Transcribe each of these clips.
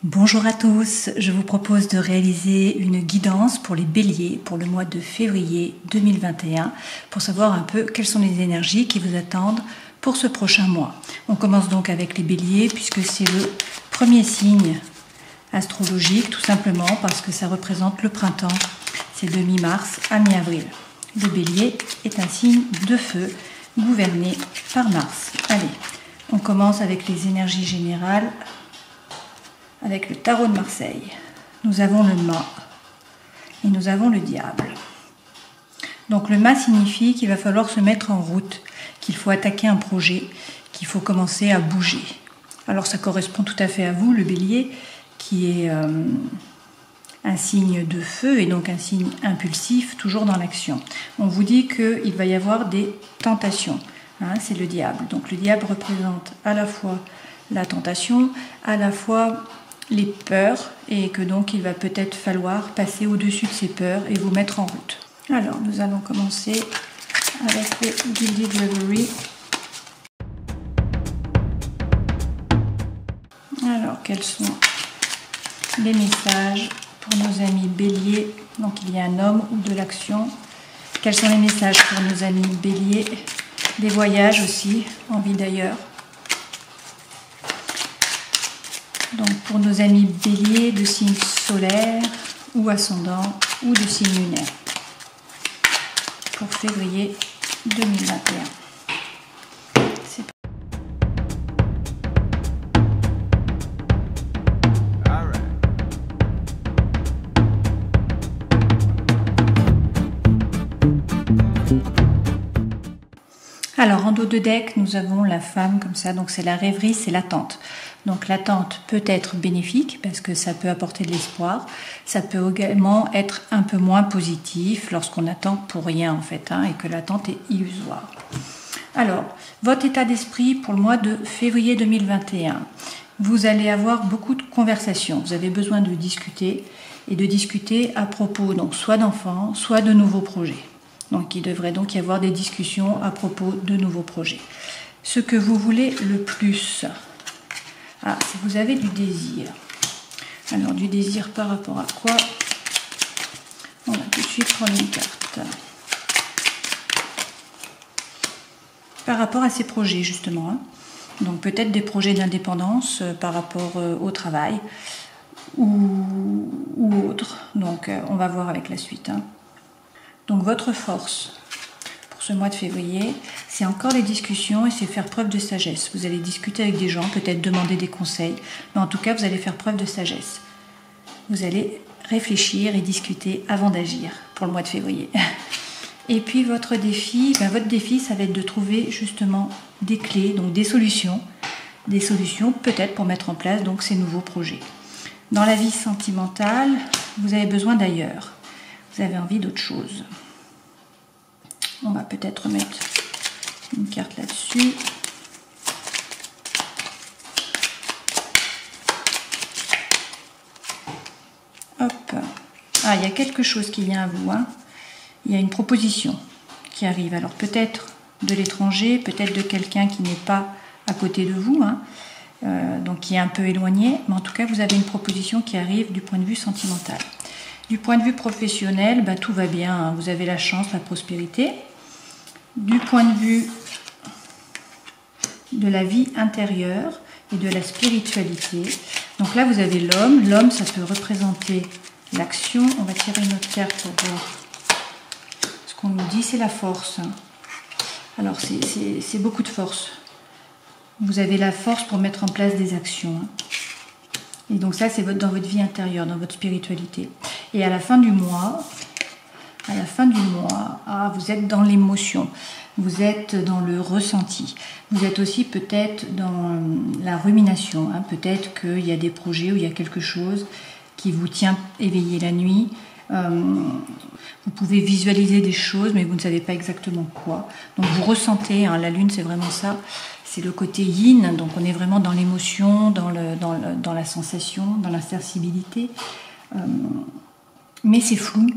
Bonjour à tous, je vous propose de réaliser une guidance pour les béliers pour le mois de février 2021 pour savoir un peu quelles sont les énergies qui vous attendent pour ce prochain mois. On commence donc avec les béliers puisque c'est le premier signe astrologique, tout simplement parce que ça représente le printemps, c'est de mi-mars à mi-avril. Le bélier est un signe de feu gouverné par Mars. Allez, on commence avec les énergies générales. Avec le tarot de Marseille, nous avons le mât et nous avons le diable. Donc le mât signifie qu'il va falloir se mettre en route, qu'il faut attaquer un projet, qu'il faut commencer à bouger. Alors ça correspond tout à fait à vous, le bélier, qui est un signe de feu et donc un signe impulsif, toujours dans l'action. On vous dit qu'il va y avoir des tentations, c'est le diable. Donc le diable représente à la fois la tentation, à la fois les peurs, et que donc il va peut-être falloir passer au-dessus de ces peurs et vous mettre en route. Alors nous allons commencer avec le Gilded Reverie. Alors quels sont les messages pour nos amis béliers? Donc il y a un homme ou de l'action. Quels sont les messages pour nos amis béliers? Des voyages aussi, envie d'ailleurs. Donc pour nos amis béliers de signes solaires ou ascendants ou de signes lunaires pour février 2021. C'est Alors en dos de deck, nous avons la femme comme ça, donc c'est la rêverie, c'est l'attente. Donc l'attente peut être bénéfique parce que ça peut apporter de l'espoir. Ça peut également être un peu moins positif lorsqu'on attend pour rien en fait, et que l'attente est illusoire. Alors, votre état d'esprit pour le mois de février 2021. Vous allez avoir beaucoup de conversations. Vous avez besoin de discuter et de discuter à propos donc soit d'enfants, soit de nouveaux projets. Donc il devrait donc y avoir des discussions à propos de nouveaux projets. Ce que vous voulez le plus, si vous avez du désir. Alors du désir par rapport à quoi? On va tout de suite prendre une carte. Par rapport à ces projets justement. Donc peut-être des projets d'indépendance par rapport au travail ou autre. Donc on va voir avec la suite. Donc votre force pour ce mois de février, c'est encore les discussions et c'est faire preuve de sagesse. Vous allez discuter avec des gens, peut-être demander des conseils, mais en tout cas vous allez faire preuve de sagesse. Vous allez réfléchir et discuter avant d'agir pour le mois de février. Et puis votre défi, ça va être de trouver justement des clés, donc des solutions peut-être pour mettre en place donc ces nouveaux projets. Dans la vie sentimentale, vous avez besoin d'ailleurs. Vous avez envie d'autre chose. On va peut-être mettre une carte là-dessus. Hop. Il y a quelque chose qui vient à vous. Il y a une proposition qui arrive. Alors peut-être de l'étranger, peut-être de quelqu'un qui n'est pas à côté de vous, donc qui est un peu éloigné. Mais en tout cas, vous avez une proposition qui arrive du point de vue sentimental. Du point de vue professionnel, tout va bien, vous avez la chance, la prospérité. Du point de vue de la vie intérieure et de la spiritualité, donc là vous avez l'homme. L'homme, ça peut représenter l'action. On va tirer une autre carte pour voir ce qu'on nous dit, c'est la force. Alors c'est beaucoup de force. Vous avez la force pour mettre en place des actions. Et donc ça, c'est dans votre vie intérieure, dans votre spiritualité. Et à la fin du mois, vous êtes dans l'émotion, vous êtes dans le ressenti. Vous êtes aussi peut-être dans la rumination. Peut-être qu'il y a des projets où il y a quelque chose qui vous tient éveillé la nuit. Vous pouvez visualiser des choses, mais vous ne savez pas exactement quoi. Donc vous ressentez, la lune, c'est vraiment ça. C'est le côté yin, donc on est vraiment dans l'émotion, dans la sensation, dans la sensibilité. Mais c'est flou,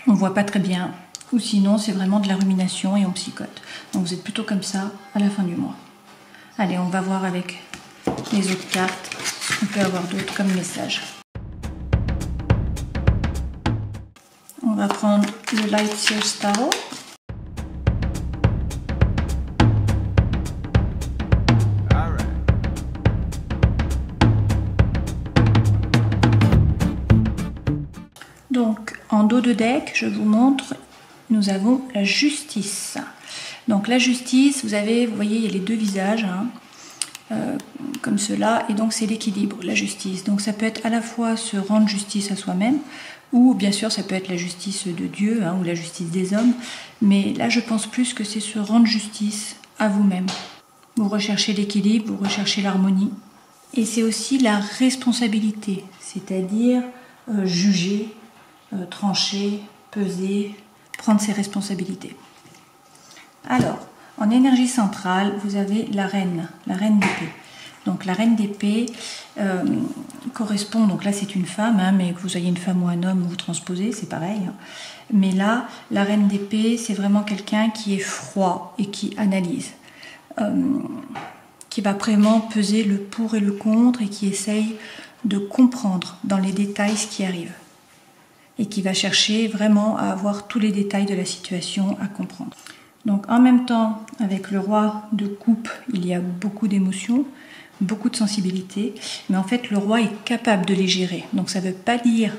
on ne voit pas très bien. Ou sinon, c'est vraiment de la rumination et on psychote. Donc vous êtes plutôt comme ça à la fin du mois. Allez, on va voir avec les autres cartes ce qu'on peut avoir d'autre comme message? On va prendre le Light Seers Tarot. Donc, en dos de deck, je vous montre, nous avons la justice. Donc, la justice, vous voyez, il y a les deux visages, comme cela, et donc c'est l'équilibre, la justice. Donc, ça peut être à la fois se rendre justice à soi-même, ou bien sûr, ça peut être la justice de Dieu, ou la justice des hommes, mais là, je pense plus que c'est se rendre justice à vous-même. Vous recherchez l'équilibre, vous recherchez l'harmonie, et c'est aussi la responsabilité, c'est-à-dire juger, trancher, peser, prendre ses responsabilités. Alors, en énergie centrale, vous avez la reine d'épée. Donc la reine d'épée correspond, donc là c'est une femme, mais que vous soyez une femme ou un homme, vous transposez, c'est pareil. Mais là, la reine d'épée, c'est vraiment quelqu'un qui est froid et qui analyse, qui va vraiment peser le pour et le contre et qui essaye de comprendre dans les détails ce qui arrive. Et qui va chercher vraiment à avoir tous les détails de la situation à comprendre. Donc en même temps, avec le roi de coupe, il y a beaucoup d'émotions, beaucoup de sensibilité, mais en fait le roi est capable de les gérer. Donc ça ne veut pas dire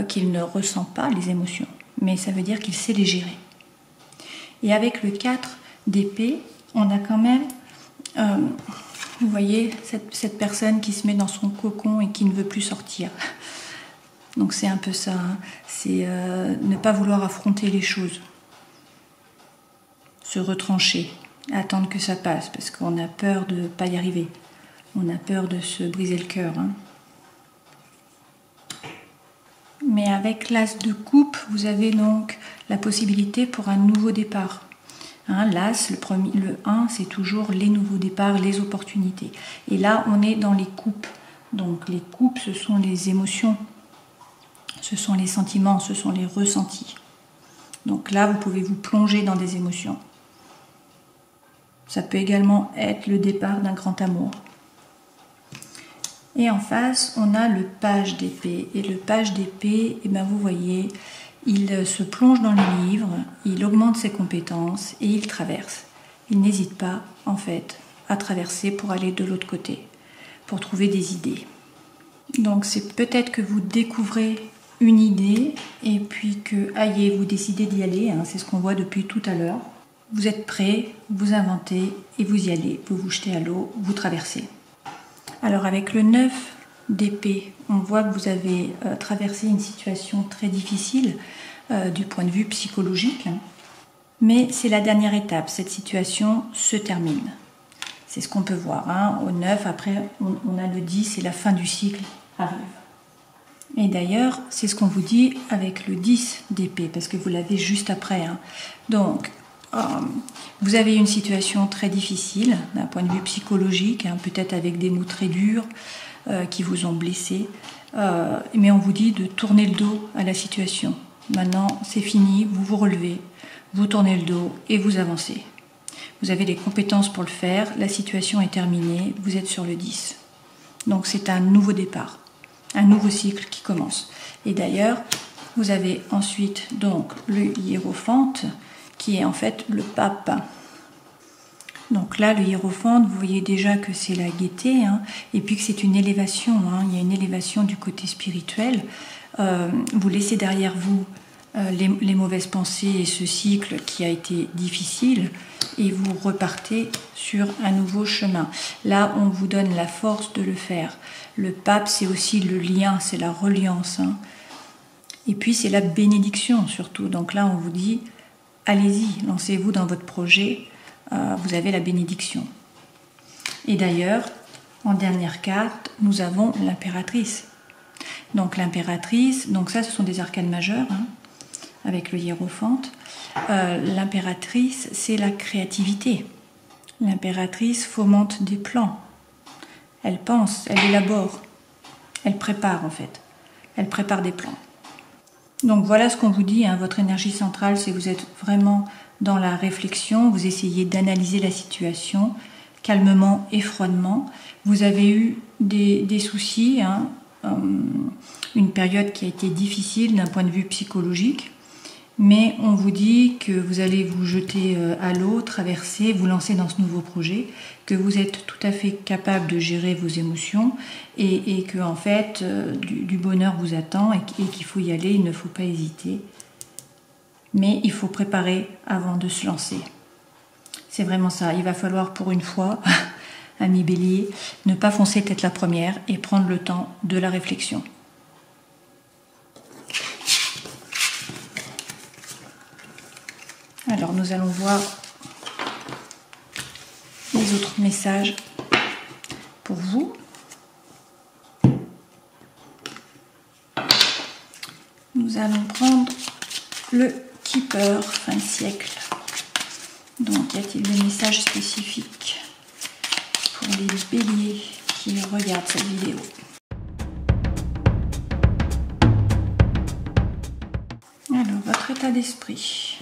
qu'il ne ressent pas les émotions, mais ça veut dire qu'il sait les gérer. Et avec le 4 d'épée, on a quand même, vous voyez, cette personne qui se met dans son cocon et qui ne veut plus sortir. Donc c'est un peu ça, c'est ne pas vouloir affronter les choses, se retrancher, attendre que ça passe, parce qu'on a peur de ne pas y arriver, on a peur de se briser le cœur. Mais avec l'as de coupe, vous avez donc la possibilité pour un nouveau départ. L'as, le 1, c'est toujours les nouveaux départs, les opportunités. Et là, on est dans les coupes. Donc les coupes, ce sont les émotions. Ce sont les sentiments, ce sont les ressentis. Donc là, vous pouvez vous plonger dans des émotions. Ça peut également être le départ d'un grand amour. Et en face, on a le page d'épée. Et le page d'épée, vous voyez, il se plonge dans le livre, il augmente ses compétences et il traverse. Il n'hésite pas, en fait, à traverser pour aller de l'autre côté, pour trouver des idées. Donc c'est peut-être que vous découvrez une idée et puis que, vous décidez d'y aller, c'est ce qu'on voit depuis tout à l'heure. Vous êtes prêt, vous inventez et vous y allez, vous vous jetez à l'eau, vous traversez. Alors avec le 9 d'épée, on voit que vous avez traversé une situation très difficile du point de vue psychologique, mais c'est la dernière étape, cette situation se termine. C'est ce qu'on peut voir. Au 9, après on a le 10 et la fin du cycle arrive. Et d'ailleurs, c'est ce qu'on vous dit avec le 10 d'épée, parce que vous l'avez juste après. Donc, vous avez une situation très difficile d'un point de vue psychologique, peut-être avec des mots très durs qui vous ont blessé, mais on vous dit de tourner le dos à la situation. Maintenant, c'est fini, vous vous relevez, vous tournez le dos et vous avancez. Vous avez les compétences pour le faire, la situation est terminée, vous êtes sur le 10. Donc c'est un nouveau départ. Un nouveau cycle qui commence. Et d'ailleurs, vous avez ensuite donc le hiérophante, qui est en fait le pape. Donc là, le hiérophante, vous voyez déjà que c'est la gaieté, et puis que c'est une élévation. Il y a une élévation du côté spirituel. Vous laissez derrière vous les mauvaises pensées et ce cycle qui a été difficile, et vous repartez sur un nouveau chemin. Là, on vous donne la force de le faire. Le pape, c'est aussi le lien, c'est la reliance. Et puis, c'est la bénédiction surtout. Donc là, on vous dit, allez-y, lancez-vous dans votre projet, vous avez la bénédiction. Et d'ailleurs, en dernière carte, nous avons l'impératrice. Donc l'impératrice, donc ça, ce sont des arcanes majeures, avec le hiérophante. L'impératrice, c'est la créativité. L'impératrice fomente des plans. Elle pense, elle élabore, elle prépare en fait. Elle prépare des plans. Donc voilà ce qu'on vous dit, votre énergie centrale, c'est que vous êtes vraiment dans la réflexion, vous essayez d'analyser la situation calmement et froidement. Vous avez eu des soucis, hein, une période qui a été difficile d'un point de vue psychologique, mais on vous dit que vous allez vous jeter à l'eau, traverser, vous lancer dans ce nouveau projet, que vous êtes tout à fait capable de gérer vos émotions et que en fait du bonheur vous attend et qu'il faut y aller, il ne faut pas hésiter. Mais il faut préparer avant de se lancer. C'est vraiment ça, il va falloir pour une fois, ami Bélier, ne pas foncer tête la première et prendre le temps de la réflexion. Alors nous allons voir les autres messages pour vous. Nous allons prendre le Keeper, fin de siècle. Donc y a-t-il des messages spécifiques pour les béliers qui regardent cette vidéo? Alors, votre état d'esprit.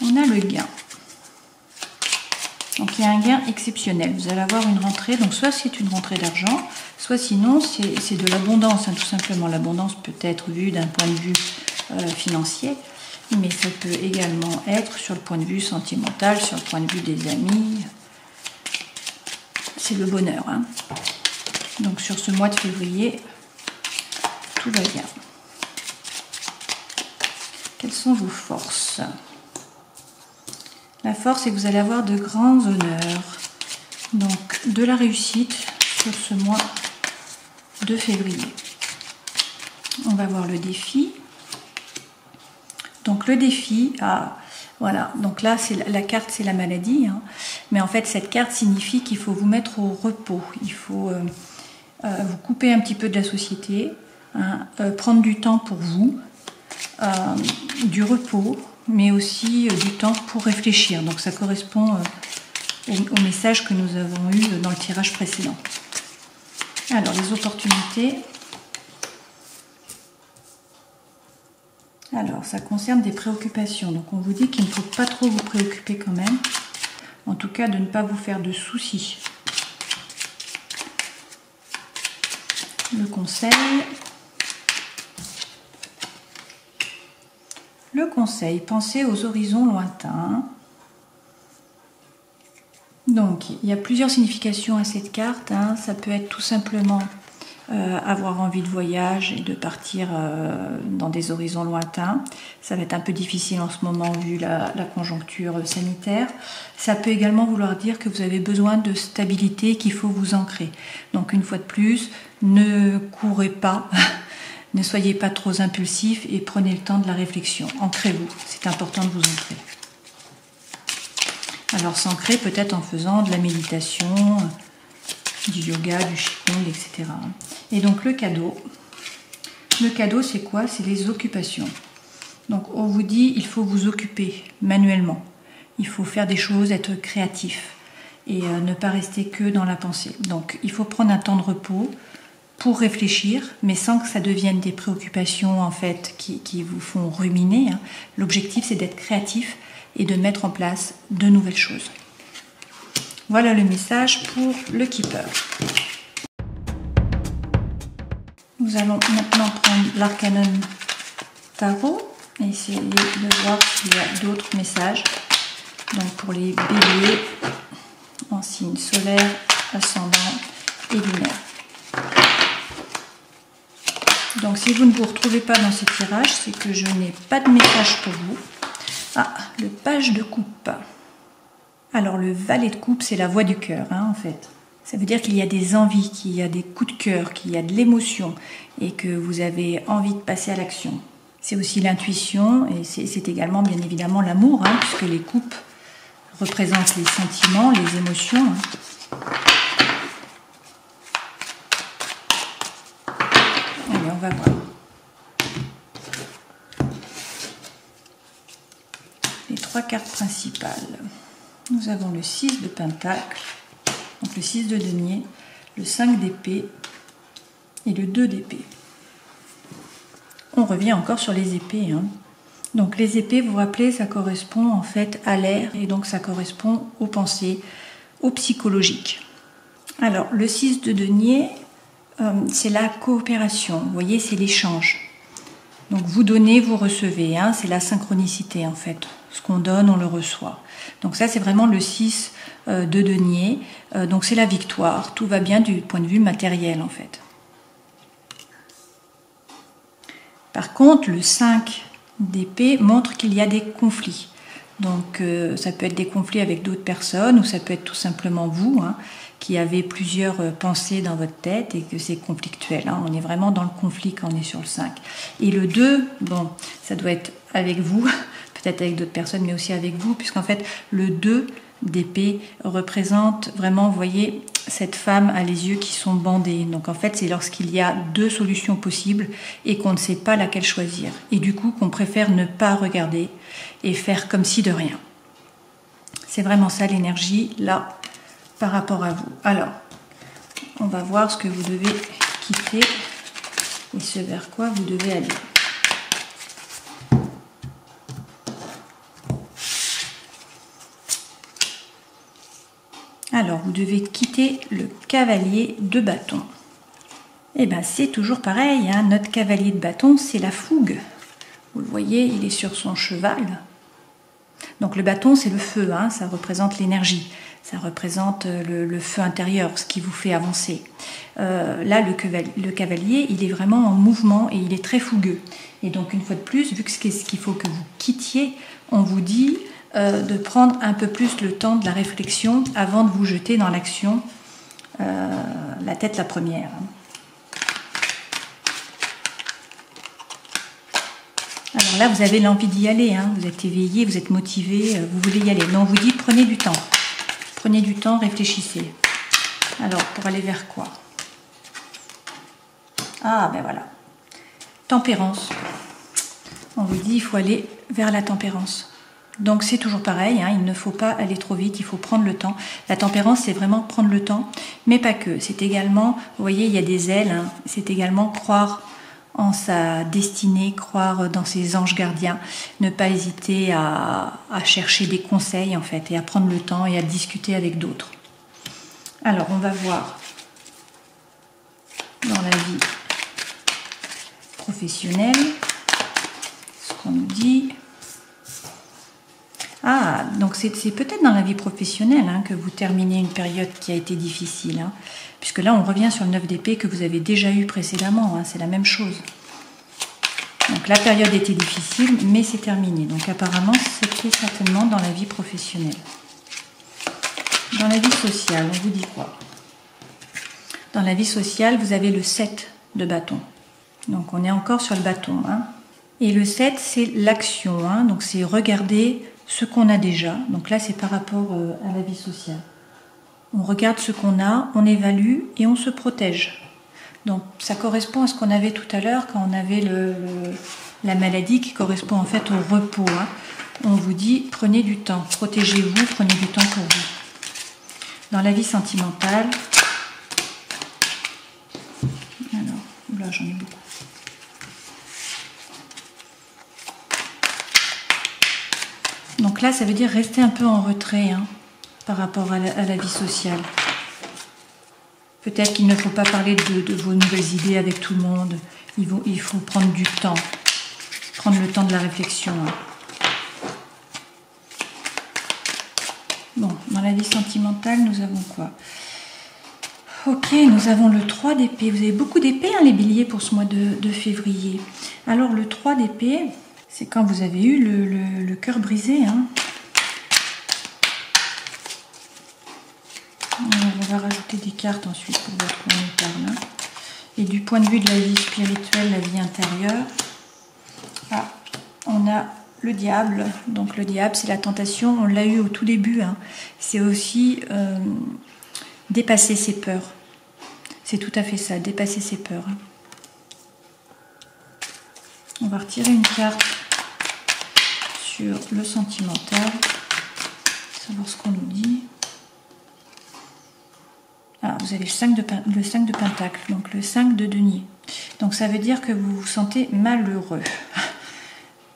On a le gain. Donc il y a un gain exceptionnel. Vous allez avoir une rentrée, donc soit c'est une rentrée d'argent, soit sinon c'est de l'abondance, hein, tout simplement. L'abondance peut être vue d'un point de vue financier, mais ça peut également être sur le point de vue sentimental, sur le point de vue des amis. C'est le bonheur, hein. Donc sur ce mois de février, tout va bien. Quelles sont vos forces? La force, c'est que vous allez avoir de grands honneurs, donc de la réussite sur ce mois de février. On va voir le défi. Donc le défi, voilà, donc là la carte c'est la maladie, hein, mais en fait cette carte signifie qu'il faut vous mettre au repos, il faut vous couper un petit peu de la société, hein, prendre du temps pour vous, du repos, mais aussi du temps pour réfléchir. Donc ça correspond au message que nous avons eu dans le tirage précédent. Alors les opportunités. Alors ça concerne des préoccupations. Donc on vous dit qu'il ne faut pas trop vous préoccuper quand même. En tout cas de ne pas vous faire de soucis. Le conseil. Le conseil, pensez aux horizons lointains. Donc, il y a plusieurs significations à cette carte, hein. Ça peut être tout simplement avoir envie de voyage et de partir dans des horizons lointains. Ça va être un peu difficile en ce moment vu la conjoncture sanitaire. Ça peut également vouloir dire que vous avez besoin de stabilité, qu'il faut vous ancrer. Donc, une fois de plus, ne courez pas. Ne soyez pas trop impulsif et prenez le temps de la réflexion. Ancrez-vous, c'est important de vous ancrer. Alors s'ancrer peut-être en faisant de la méditation, du yoga, du qigong, etc. Et donc le cadeau c'est quoi? C'est les occupations. Donc on vous dit il faut vous occuper manuellement. Il faut faire des choses, être créatif et ne pas rester que dans la pensée. Donc il faut prendre un temps de repos pour réfléchir, mais sans que ça devienne des préoccupations en fait qui vous font ruminer, hein. L'objectif c'est d'être créatif et de mettre en place de nouvelles choses. Voilà le message pour le Keeper. Nous allons maintenant prendre l'Arcanum Tarot et essayer de voir s'il y a d'autres messages. Donc pour les béliers en signe solaire, ascendant et lunaire. Donc si vous ne vous retrouvez pas dans ces tirages, c'est que je n'ai pas de message pour vous. Ah, le page de coupe. Alors le valet de coupe, c'est la voix du cœur, hein, en fait. Ça veut dire qu'il y a des envies, qu'il y a des coups de cœur, qu'il y a de l'émotion et que vous avez envie de passer à l'action. C'est aussi l'intuition et c'est également bien évidemment l'amour, hein, puisque les coupes représentent les sentiments, les émotions. Hein. Allez, on va voir. Les trois cartes principales. Nous avons le 6 de Pentacle, donc le 6 de denier, le 5 d'épée et le 2 d'épée. On revient encore sur les épées. Hein. Donc les épées, vous vous rappelez, ça correspond en fait à l'air et donc ça correspond aux pensées, au psychologique. Alors, le 6 de denier, c'est la coopération. Vous voyez, c'est l'échange. Donc, vous donnez, vous recevez. Hein, c'est la synchronicité, en fait. Ce qu'on donne, on le reçoit. Donc, ça, c'est vraiment le 6 de denier. Donc, c'est la victoire. Tout va bien du point de vue matériel, en fait. Par contre, le 5 d'épée montre qu'il y a des conflits. Donc ça peut être des conflits avec d'autres personnes ou ça peut être tout simplement vous qui avez plusieurs pensées dans votre tête et que c'est conflictuel. Hein. On est vraiment dans le conflit quand on est sur le 5. Et le 2, bon, ça doit être avec vous, peut-être avec d'autres personnes, mais aussi avec vous, puisqu'en fait le 2 d'épée représente vraiment, vous voyez, cette femme a les yeux qui sont bandés. Donc en fait, c'est lorsqu'il y a deux solutions possibles et qu'on ne sait pas laquelle choisir. Et du coup, qu'on préfère ne pas regarder et faire comme si de rien. C'est vraiment ça l'énergie, là, par rapport à vous. Alors, on va voir ce que vous devez quitter et ce vers quoi vous devez aller. Alors, vous devez quitter le cavalier de bâton. Et bien, c'est toujours pareil, hein. Notre cavalier de bâton, c'est la fougue. Vous le voyez, il est sur son cheval. Donc, le bâton, c'est le feu, hein. Ça représente l'énergie. Ça représente le feu intérieur, ce qui vous fait avancer. Là, le cavalier, il est vraiment en mouvement et il est très fougueux. Et donc, une fois de plus, vu que ce qu'il faut que vous quittiez, on vous dit de prendre un peu plus le temps de la réflexion avant de vous jeter dans l'action, la tête la première. Alors là, vous avez l'envie d'y aller, hein. Vous êtes éveillé, vous êtes motivé, vous voulez y aller. Mais on vous dit, prenez du temps. Prenez du temps, réfléchissez. Alors, pour aller vers quoi? Ah, ben voilà. Tempérance. On vous dit, il faut aller vers la tempérance. Donc, c'est toujours pareil, hein, il ne faut pas aller trop vite, il faut prendre le temps. La tempérance, c'est vraiment prendre le temps, mais pas que. C'est également, vous voyez, il y a des ailes, hein, c'est également croire en sa destinée, croire dans ses anges gardiens, ne pas hésiter à chercher des conseils en fait et à prendre le temps et à discuter avec d'autres. Alors on va voir dans la vie professionnelle ce qu'on nous dit. Ah, donc c'est peut-être dans la vie professionnelle hein, que vous terminez une période qui a été difficile. Hein, puisque là, on revient sur le 9 d'épée que vous avez déjà eu précédemment. Hein, c'est la même chose. Donc la période était difficile, mais c'est terminé. Donc apparemment, c'était certainement dans la vie professionnelle. Dans la vie sociale, on vous dit quoi? Dans la vie sociale, vous avez le 7 de bâton. Donc on est encore sur le bâton. Hein. Et le 7, c'est l'action. Hein, donc c'est regarder ce qu'on a déjà. Donc là, c'est par rapport à la vie sociale. On regarde ce qu'on a, on évalue et on se protège. Donc ça correspond à ce qu'on avait tout à l'heure quand on avait la maladie qui correspond en fait au repos. Hein. On vous dit prenez du temps, protégez-vous, prenez du temps pour vous. Dans la vie sentimentale, alors, là j'en ai beaucoup. Donc là, ça veut dire rester un peu en retrait hein, par rapport à la vie sociale. Peut-être qu'il ne faut pas parler de vos nouvelles idées avec tout le monde. Il faut prendre du temps, prendre le temps de la réflexion. Hein. Bon, dans la vie sentimentale, nous avons quoi? Ok, nous avons le 3 d'épée. Vous avez beaucoup d'épées, hein, les béliers, pour ce mois de février. Alors, le 3 d'épée... c'est quand vous avez eu le cœur brisé. Hein. On va rajouter des cartes ensuite pour voir de quoi on parle. Hein. Et du point de vue de la vie spirituelle, la vie intérieure, ah, on a le diable. Donc le diable, c'est la tentation. On l'a eu au tout début. Hein. C'est aussi dépasser ses peurs. C'est tout à fait ça, dépasser ses peurs. Hein. On va retirer une carte sur le sentimental, savoir ce qu'on nous dit. Ah, vous avez le 5 de pentacle, donc le 5 de denier. Donc ça veut dire que vous vous sentez malheureux.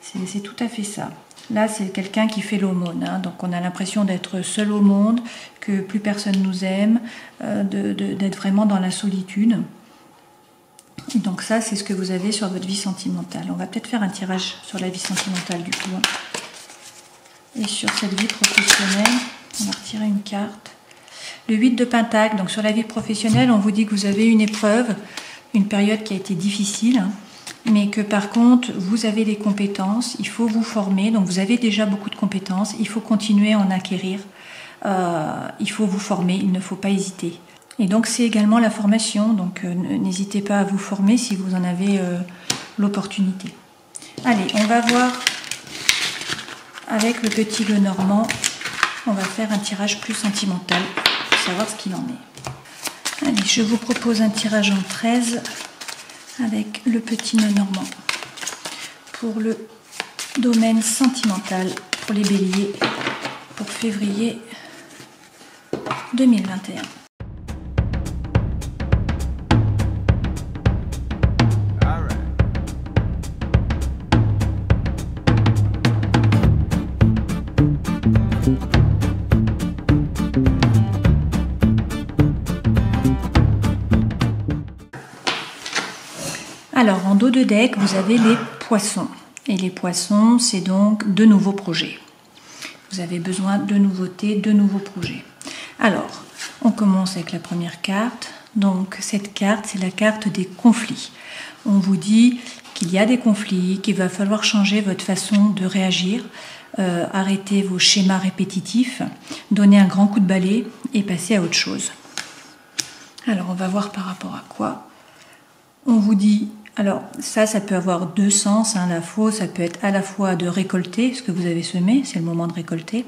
C'est tout à fait ça. Là, c'est quelqu'un qui fait l'aumône, hein. Donc on a l'impression d'être seul au monde, que plus personne nous aime, d'être vraiment dans la solitude. Et donc ça, c'est ce que vous avez sur votre vie sentimentale. On va peut-être faire un tirage sur la vie sentimentale du coup. Et sur cette vie professionnelle, on va retirer une carte. Le 8 de Pentacle, donc sur la vie professionnelle, on vous dit que vous avez une épreuve, une période qui a été difficile, hein, mais que par contre, vous avez les compétences, il faut vous former, donc vous avez déjà beaucoup de compétences, il faut continuer à en acquérir, il faut vous former, il ne faut pas hésiter. Et donc c'est également la formation, donc n'hésitez pas à vous former si vous en avez l'opportunité. Allez, on va voir avec le petit Lenormand, on va faire un tirage plus sentimental pour savoir ce qu'il en est. Allez, je vous propose un tirage en 13 avec le petit Lenormand pour le domaine sentimental pour les béliers pour février 2021. Alors, en dos de deck, vous avez les poissons. Et les poissons, c'est donc de nouveaux projets. Vous avez besoin de nouveautés, de nouveaux projets. Alors, on commence avec la première carte. Donc, cette carte, c'est la carte des conflits. On vous dit qu'il y a des conflits, qu'il va falloir changer votre façon de réagir, arrêter vos schémas répétitifs, donner un grand coup de balai et passer à autre chose. Alors, on va voir par rapport à quoi. On vous dit... Alors ça peut avoir deux sens, hein. La faux, ça peut être à la fois de récolter ce que vous avez semé, c'est le moment de récolter,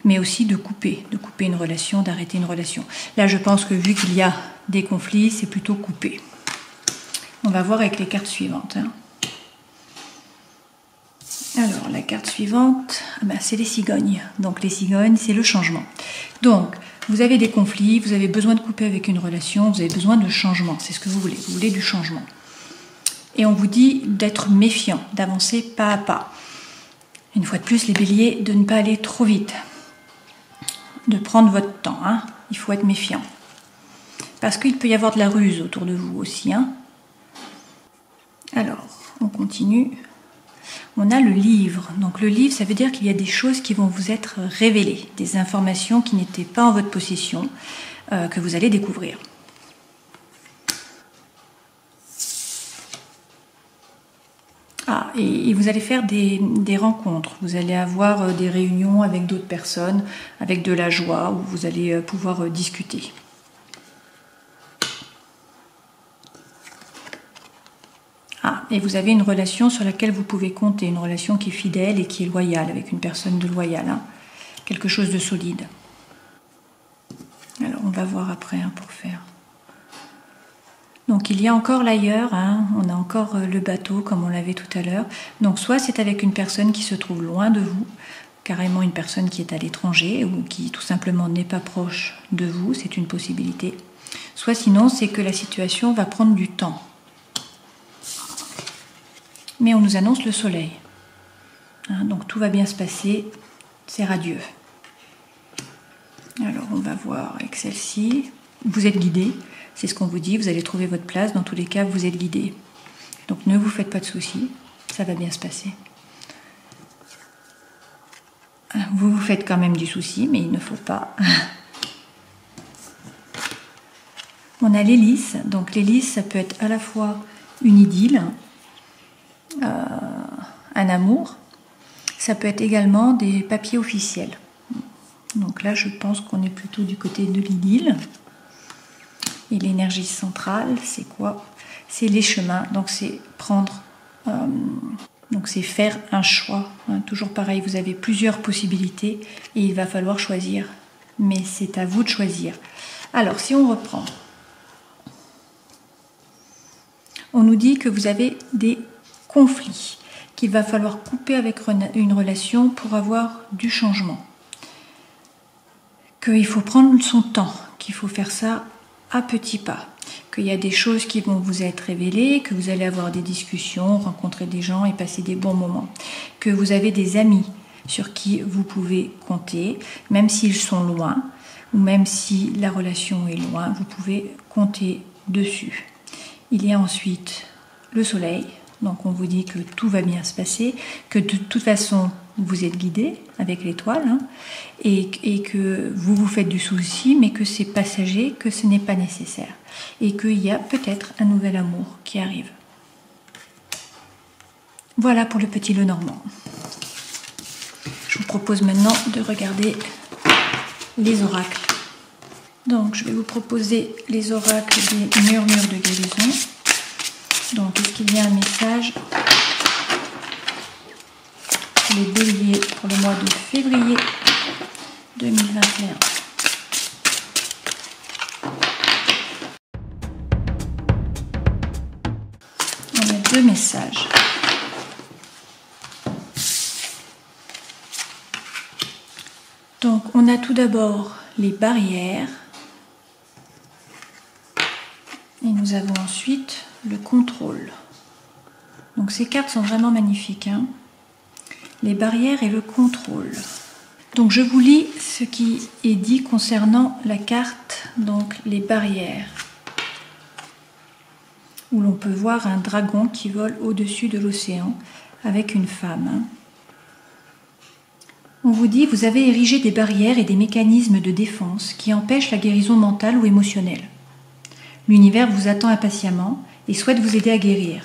mais aussi de couper une relation, d'arrêter une relation. Là, je pense que vu qu'il y a des conflits, c'est plutôt couper. On va voir avec les cartes suivantes, hein. Alors, la carte suivante, c'est les cigognes. Donc les cigognes, c'est le changement. Donc, vous avez des conflits, vous avez besoin de couper avec une relation, vous avez besoin de changement, c'est ce que vous voulez du changement. Et on vous dit d'être méfiant, d'avancer pas à pas. Une fois de plus, les béliers, de ne pas aller trop vite. De prendre votre temps, hein. Il faut être méfiant. Parce qu'il peut y avoir de la ruse autour de vous aussi, hein. Alors, on continue. On a le livre. Donc le livre, ça veut dire qu'il y a des choses qui vont vous être révélées, des informations qui n'étaient pas en votre possession, que vous allez découvrir. Et vous allez faire des rencontres, vous allez avoir des réunions avec d'autres personnes, avec de la joie, où vous allez pouvoir discuter. Et vous avez une relation sur laquelle vous pouvez compter, une relation qui est fidèle et qui est loyale, avec une personne de loyale, hein. Quelque chose de solide. Alors on va voir après, hein, pour faire. Donc il y a encore l'ailleurs, hein, on a encore le bateau comme on l'avait tout à l'heure. Donc soit c'est avec une personne qui se trouve loin de vous, carrément une personne qui est à l'étranger ou qui tout simplement n'est pas proche de vous, c'est une possibilité. Soit sinon c'est que la situation va prendre du temps. Mais on nous annonce le soleil. Hein, donc tout va bien se passer, c'est radieux. Alors on va voir avec celle-ci. Vous êtes guidé. C'est ce qu'on vous dit, vous allez trouver votre place, dans tous les cas vous êtes guidé. Donc ne vous faites pas de soucis, ça va bien se passer. Vous vous faites quand même du souci, mais il ne faut pas. On a l'hélice, donc l'hélice ça peut être à la fois une idylle, un amour, ça peut être également des papiers officiels. Donc là je pense qu'on est plutôt du côté de l'idylle. Et l'énergie centrale, c'est quoi? C'est les chemins, donc c'est prendre, donc c'est faire un choix. Hein. Toujours pareil, vous avez plusieurs possibilités et il va falloir choisir. Mais c'est à vous de choisir. Alors, si on reprend, on nous dit que vous avez des conflits, qu'il va falloir couper avec une relation pour avoir du changement. Qu'il faut prendre son temps, qu'il faut faire ça à petits pas, qu'il y a des choses qui vont vous être révélées, que vous allez avoir des discussions, rencontrer des gens et passer des bons moments, que vous avez des amis sur qui vous pouvez compter, même s'ils sont loin, ou même si la relation est loin, vous pouvez compter dessus. Il y a ensuite le soleil, donc on vous dit que tout va bien se passer, que de toute façon vous êtes guidé avec l'étoile, et que vous vous faites du souci, mais que c'est passager, que ce n'est pas nécessaire, et qu'il y a peut-être un nouvel amour qui arrive. Voilà pour le petit Lenormand. Je vous propose maintenant de regarder les oracles. Donc je vais vous proposer les oracles des murmures de guérison. Donc est-ce qu'il y a un message pour les béliers pour le mois de février 2021? On a deux messages. Donc on a tout d'abord les barrières et nous avons ensuite le contrôle. Donc ces cartes sont vraiment magnifiques, les barrières et le contrôle. Donc je vous lis ce qui est dit concernant la carte, donc les barrières, où l'on peut voir un dragon qui vole au-dessus de l'océan avec une femme. On vous dit, vous avez érigé des barrières et des mécanismes de défense qui empêchent la guérison mentale ou émotionnelle. L'univers vous attend impatiemment et souhaite vous aider à guérir.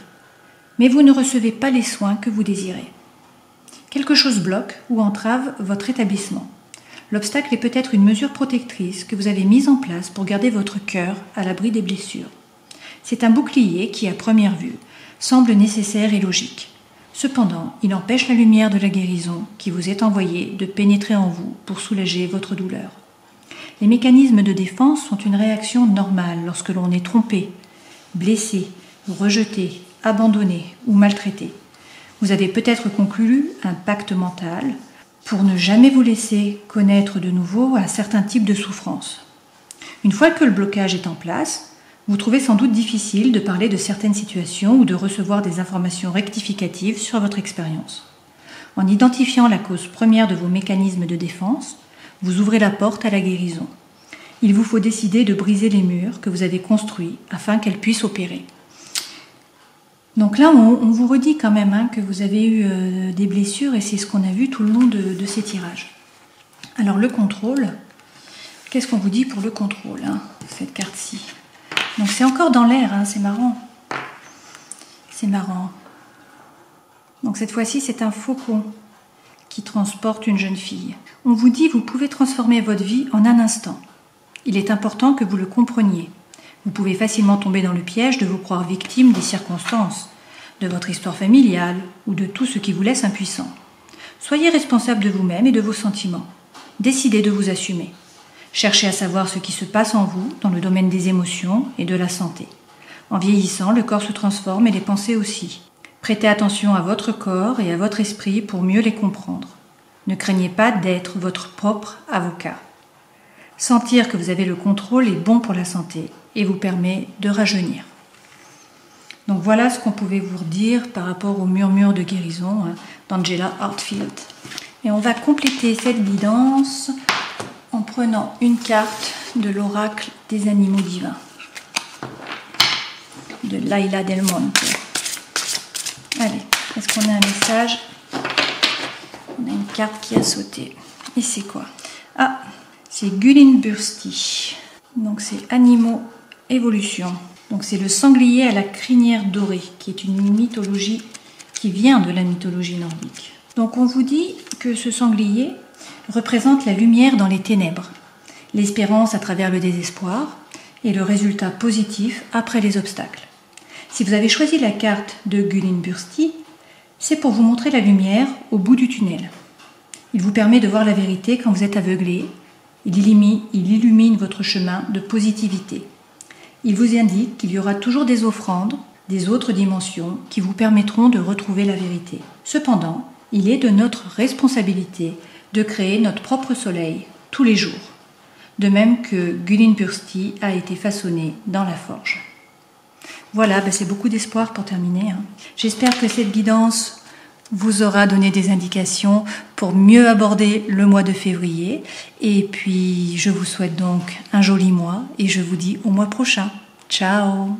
Mais vous ne recevez pas les soins que vous désirez. Quelque chose bloque ou entrave votre établissement. L'obstacle est peut-être une mesure protectrice que vous avez mise en place pour garder votre cœur à l'abri des blessures. C'est un bouclier qui, à première vue, semble nécessaire et logique. Cependant, il empêche la lumière de la guérison qui vous est envoyée de pénétrer en vous pour soulager votre douleur. Les mécanismes de défense sont une réaction normale lorsque l'on est trompé, blessé, rejeté, abandonné ou maltraité. Vous avez peut-être conclu un pacte mental pour ne jamais vous laisser connaître de nouveau un certain type de souffrance. Une fois que le blocage est en place, vous trouvez sans doute difficile de parler de certaines situations ou de recevoir des informations rectificatives sur votre expérience. En identifiant la cause première de vos mécanismes de défense, vous ouvrez la porte à la guérison. Il vous faut décider de briser les murs que vous avez construits afin qu'elles puissent opérer. Donc là, on vous redit quand même que vous avez eu des blessures et c'est ce qu'on a vu tout le long de ces tirages. Alors le contrôle, qu'est-ce qu'on vous dit pour le contrôle, cette carte-ci? Donc c'est encore dans l'air, c'est marrant. C'est marrant. Donc cette fois-ci, c'est un faucon qui transporte une jeune fille. On vous dit, vous pouvez transformer votre vie en un instant. Il est important que vous le compreniez. Vous pouvez facilement tomber dans le piège de vous croire victime des circonstances, de votre histoire familiale ou de tout ce qui vous laisse impuissant. Soyez responsable de vous-même et de vos sentiments. Décidez de vous assumer. Cherchez à savoir ce qui se passe en vous dans le domaine des émotions et de la santé. En vieillissant, le corps se transforme et les pensées aussi. Prêtez attention à votre corps et à votre esprit pour mieux les comprendre. Ne craignez pas d'être votre propre avocat. Sentir que vous avez le contrôle est bon pour la santé et vous permet de rajeunir. Donc voilà ce qu'on pouvait vous dire par rapport au murmure de guérison d'Angela Hartfield. Et on va compléter cette guidance en prenant une carte de l'oracle des animaux divins de Laila Del Monte. Allez, est-ce qu'on a un message? On a une carte qui a sauté. Et c'est quoi? Ah, c'est Gullinbursti. Donc c'est animaux évolution. Donc c'est le sanglier à la crinière dorée, qui est une mythologie qui vient de la mythologie nordique. Donc on vous dit que ce sanglier représente la lumière dans les ténèbres, l'espérance à travers le désespoir et le résultat positif après les obstacles. Si vous avez choisi la carte de Gullinbursti, c'est pour vous montrer la lumière au bout du tunnel. Il vous permet de voir la vérité quand vous êtes aveuglé. Il illumine votre chemin de positivité. Il vous indique qu'il y aura toujours des offrandes, des autres dimensions qui vous permettront de retrouver la vérité. Cependant, il est de notre responsabilité de créer notre propre soleil tous les jours, de même que Gullinbursti a été façonné dans la forge. Voilà, c'est beaucoup d'espoir pour terminer. J'espère que cette guidance vous aura donné des indications pour mieux aborder le mois de février. Et puis, je vous souhaite donc un joli mois et je vous dis au mois prochain. Ciao!